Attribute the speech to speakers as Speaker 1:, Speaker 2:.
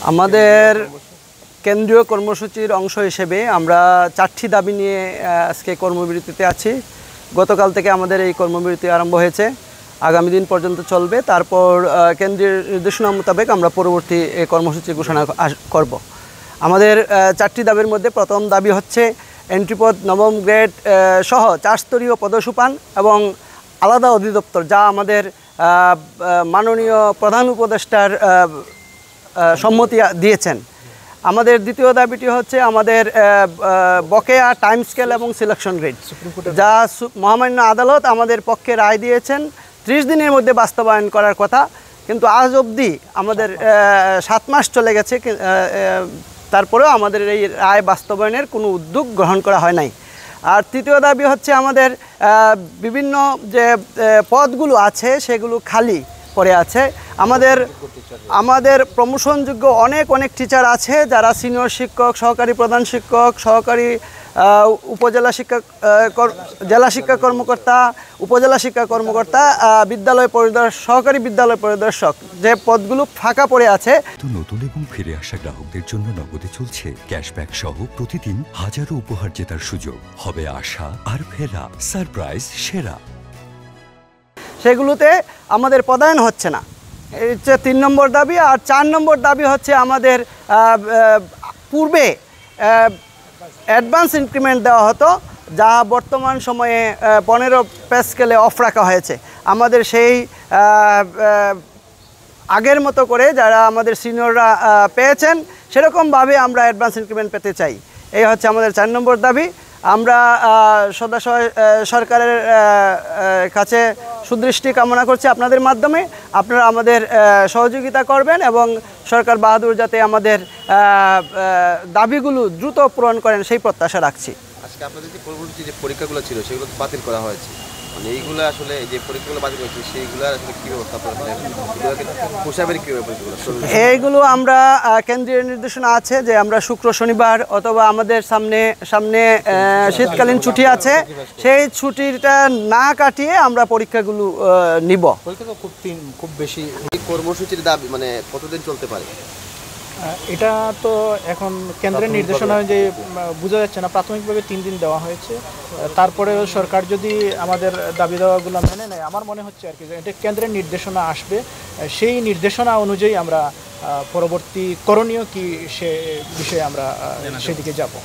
Speaker 1: আমাদের কেন্দ্রীয় কর্মসূচির অংশ হিসেবে আমরা 4টি দাবি নিয়ে আজকে কর্মবিরতিতে আছি। গতকাল থেকে আমাদের এই কর্মবিরতি আরম্ভ হয়েছে, আগামী দিন পর্যন্ত চলবে। তারপর কেন্দ্রীয় নির্দেশনা মোতাবেক আমরা পরবর্তী কর্মসূচি ঘোষণা করব। আমাদের 4টি দাবির মধ্যে প্রথম দাবি হচ্ছে এন্ট্রিপদ নবম গ্রেড সহ 4 স্তরীয় পদসোপান এবং আলাদা অধিদপ্তর, যা আমাদের মাননীয় প্রধান উপদেষ্টার সম্মতি দিয়েছেন। আমাদের দ্বিতীয় দাবিটি হচ্ছে আমাদের বকেয়া টাইম স্কেল এবং সিলেকশন গ্রেড, যা মহামান্য আদালত আমাদের পক্ষে রায় দিয়েছেন 30 দিনের মধ্যে বাস্তবায়ন করার কথা, কিন্তু আজ অবধি আমাদের 7 মাস চলে গেছে, তারপরেও আমাদের এই রায় বাস্তবায়নের কোনো উদ্যোগ গ্রহণ করা হয় নাই। আর তৃতীয় দাবি হচ্ছে আমাদের বিভিন্ন যে পদগুলো আছে সেগুলো খালি পড়ে আছে। আমাদের প্রমোশনযোগ্য অনেক টিচার আছে, যারা সিনিয়র শিক্ষক, সহকারী প্রধান শিক্ষক, সহকারী উপজেলা শিক্ষা জেলা শিক্ষা কর্মকর্তা, উপজেলা শিক্ষা কর্মকর্তা, বিদ্যালয় পরিদর্শক, সহকারী বিদ্যালয় পরিদর্শক, যে পদগুলো ফাঁকা পড়ে আছে।
Speaker 2: নতুন এবং ফিরে আসা গ্রাহকদের জন্য নগদে চলছে ক্যাশব্যাক সহ প্রতিদিন হাজারো উপহার জেতার সুযোগ। হবে আশা আর ফেরা, সারপ্রাইজ সেরা।
Speaker 1: সেগুলোতে আমাদের পদায়ন হচ্ছে না, এই হচ্ছে 3 নম্বর দাবি। আর 4 নম্বর দাবি হচ্ছে আমাদের পূর্বে অ্যাডভান্স ইনক্রিমেন্ট দেওয়া হতো, যা বর্তমান সময়ে 15 পে স্কেলে অফ রাখা হয়েছে। আমাদের সেই আগের মতো করে যারা আমাদের সিনিয়ররা পেয়েছেন সেরকমভাবে আমরা অ্যাডভান্স ইনক্রিমেন্ট পেতে চাই। এই হচ্ছে আমাদের 4 নম্বর দাবি। আমরা সরকারের কাছে সুদৃষ্টি কামনা করছি আপনাদের মাধ্যমে। আপনারা আমাদের সহযোগিতা করবেন এবং সরকার বাহাদুর যাতে আমাদের দাবিগুলো দ্রুত পূরণ করেন সেই প্রত্যাশা রাখছি।
Speaker 3: আজকে আপনাদের যে পরবর্তী যে পরীক্ষাগুলো ছিল সেগুলো বাতিল করা হয়েছে, মানে এইগুলো আসলে এই যে পরীক্ষাগুলো বাতিল হয়েছে সেইগুলো আসলে কী ব্যবস্থা পোষাবের কী ব্যবস্থা?
Speaker 1: এইগুলো আমরা কেন্দ্রীয় নির্দেশনা আছে যে আমরা শুক্র শনিবার অথবা আমাদের সামনে শীতকালীন ছুটি আছে, সেই ছুটিটা না কাটিয়ে আমরা পরীক্ষাগুলো নিব।
Speaker 3: পরীক্ষা তো খুব বেশি কর্মসূচির দাবি মানে কতদিন চলতে পারে
Speaker 4: এটা তো এখন কেন্দ্রের নির্দেশনা যে বোঝা যাচ্ছে না। প্রাথমিকভাবে 3 দিন দেওয়া হয়েছে, তারপরেও সরকার যদি আমাদের দাবি দেওয়াগুলো মেনে নেয়, আমার মনে হচ্ছে আর কি এটা কেন্দ্রের নির্দেশনা আসবে, সেই নির্দেশনা অনুযায়ী আমরা পরবর্তী করণীয় কি সে বিষয়ে আমরা সেদিকে জানাবো।